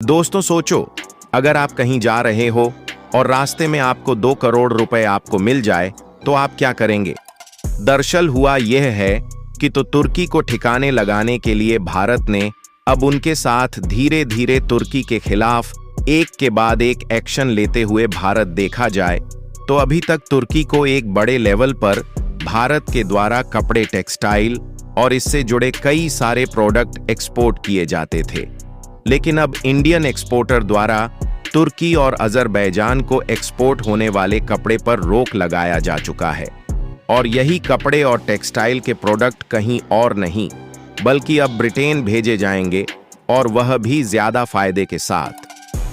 दोस्तों सोचो, अगर आप कहीं जा रहे हो और रास्ते में आपको 2 करोड़ रुपए आपको मिल जाए तो आप क्या करेंगे? दरअसल हुआ यह है कि तुर्की को ठिकाने लगाने के लिए भारत ने अब उनके साथ धीरे धीरे तुर्की के खिलाफ एक के बाद एक एक्शन लेते हुए भारत देखा जाए तो अभी तक तुर्की को एक बड़े लेवल पर भारत के द्वारा कपड़े, टेक्सटाइल और इससे जुड़े कई सारे प्रोडक्ट एक्सपोर्ट किए जाते थे। लेकिन अब इंडियन एक्सपोर्टर द्वारा तुर्की और अजरबैजान को एक्सपोर्ट होने वाले कपड़े पर रोक लगाया जा चुका है और यही कपड़े और टेक्सटाइल के प्रोडक्ट कहीं और नहीं बल्कि अब ब्रिटेन भेजे जाएंगे, और वह भी ज्यादा फायदे के साथ,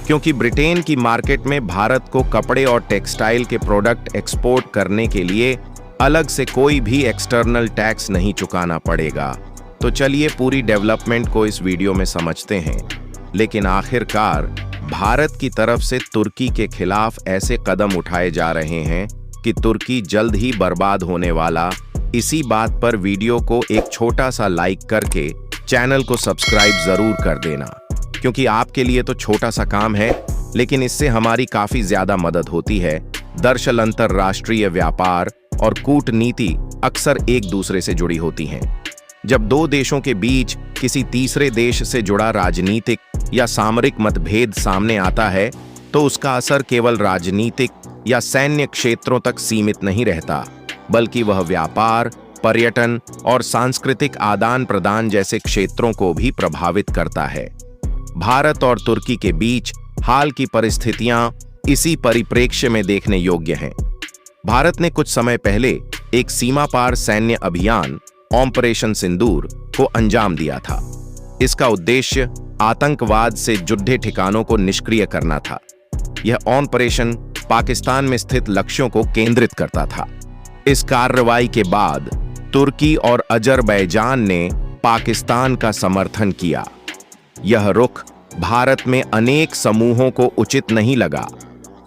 क्योंकि ब्रिटेन की मार्केट में भारत को कपड़े और टेक्सटाइल के प्रोडक्ट एक्सपोर्ट करने के लिए अलग से कोई भी एक्सटर्नल टैक्स नहीं चुकाना पड़ेगा। तो चलिए पूरी डेवलपमेंट को इस वीडियो में समझते हैं। लेकिन आखिरकार भारत की तरफ से तुर्की के खिलाफ ऐसे कदम उठाए जा रहे हैं कि तुर्की जल्द ही बर्बाद होने वाला। इसी बात पर वीडियो को एक छोटा सा लाइक करके चैनल को सब्सक्राइब जरूर कर देना, क्योंकि आपके लिए तो छोटा सा काम है लेकिन इससे हमारी काफी ज्यादा मदद होती है। दरअसल अंतरराष्ट्रीय व्यापार और कूटनीति अक्सर एक दूसरे से जुड़ी होती हैं। जब दो देशों के बीच किसी तीसरे देश से जुड़ा राजनीतिक या सामरिक मतभेद सामने आता है तो उसका असर केवल राजनीतिक या सैन्य क्षेत्रों तक सीमित नहीं रहता, बल्कि वह व्यापार, पर्यटन और सांस्कृतिक आदान प्रदान जैसे क्षेत्रों को भी प्रभावित करता है। भारत और तुर्की के बीच हाल की परिस्थितियां इसी परिप्रेक्ष्य में देखने योग्य हैं। भारत ने कुछ समय पहले एक सीमा पार सैन्य अभियान ऑपरेशन सिंदूर को अंजाम दिया था। इसका उद्देश्य आतंकवाद से जुड़े ठिकानों को निष्क्रिय करना था। यह ऑपरेशन पाकिस्तान में स्थित लक्ष्यों को केंद्रित करता था। इस कार्रवाई के बाद तुर्की और अजरबैजान ने पाकिस्तान का समर्थन किया। यह रुख भारत में अनेक समूहों को उचित नहीं लगा।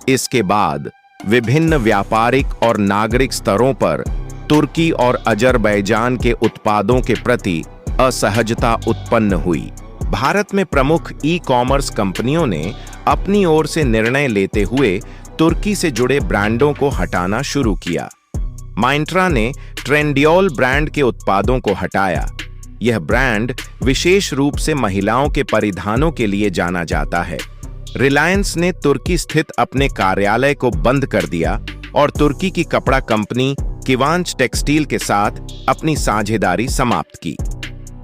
इसके बाद विभिन्न व्यापारिक और नागरिक स्तरों पर तुर्की और अजरबैजान के उत्पादों के प्रति असहजता उत्पन्न हुई। भारत में प्रमुख ई-कॉमर्स कंपनियों ने अपनी ओर से निर्णय लेते हुए तुर्की से जुड़े ब्रांडों को हटाना शुरू किया। माइंट्रा ने ट्रेंडियोल ब्रांड के उत्पादों को हटाया। यह ब्रांड विशेष रूप से महिलाओं के परिधानों के लिए जाना जाता है। रिलायंस ने तुर्की स्थित अपने कार्यालय को बंद कर दिया और तुर्की की कपड़ा कंपनी किवांच टेक्सटाइल के साथ अपनी साझेदारी समाप्त की।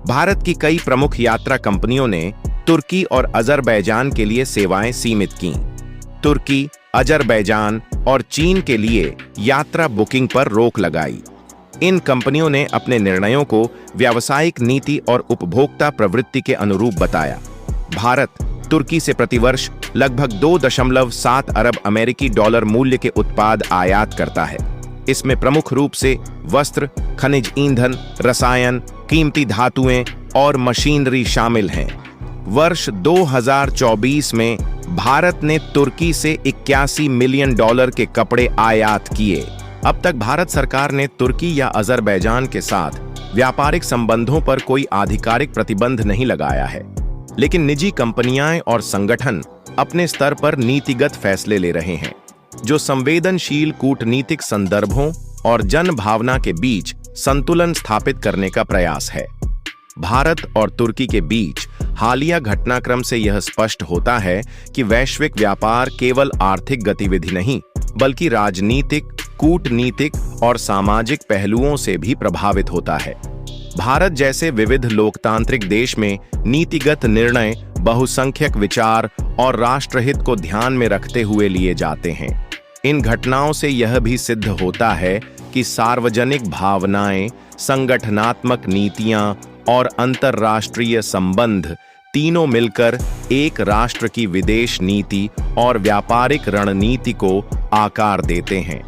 भारत की कई प्रमुख यात्रा कंपनियों ने तुर्की और अजरबैजान के लिए सेवाएं सीमित कीं। तुर्की, अजरबैजान और चीन के लिए यात्रा बुकिंग पर रोक लगाई। इन कंपनियों ने अपने निर्णयों को व्यावसायिक नीति और उपभोक्ता प्रवृत्ति के अनुरूप बताया। भारत तुर्की से प्रतिवर्ष लगभग 2.7 अरब अमेरिकी डॉलर मूल्य के उत्पाद आयात करता है। इसमें प्रमुख रूप से वस्त्र, खनिज ईंधन, रसायन, कीमती धातुएं और मशीनरी शामिल हैं। वर्ष 2024 में भारत ने तुर्की से 81 मिलियन डॉलर के कपड़े आयात किए। अब तक भारत सरकार ने तुर्की या अजरबैजान के साथ व्यापारिक संबंधों पर कोई आधिकारिक प्रतिबंध नहीं लगाया है, लेकिन निजी कंपनियां और संगठन अपने स्तर पर नीतिगत फैसले ले रहे हैं जो संवेदनशील कूटनीतिक संदर्भों और जन भावना के बीच संतुलन स्थापित करने का प्रयास है। भारत और तुर्की के बीच हालिया घटनाक्रम से यह स्पष्ट होता है कि वैश्विक व्यापार केवल आर्थिक गतिविधि नहीं बल्कि राजनीतिक, कूटनीतिक और सामाजिक पहलुओं से भी प्रभावित होता है। भारत जैसे विविध लोकतांत्रिक देश में नीतिगत निर्णय बहुसंख्यक विचार और राष्ट्रहित को ध्यान में रखते हुए लिए जाते हैं। इन घटनाओं से यह भी सिद्ध होता है कि सार्वजनिक भावनाएं, संगठनात्मक नीतियां और अंतरराष्ट्रीय संबंध तीनों मिलकर एक राष्ट्र की विदेश नीति और व्यापारिक रणनीति को आकार देते हैं।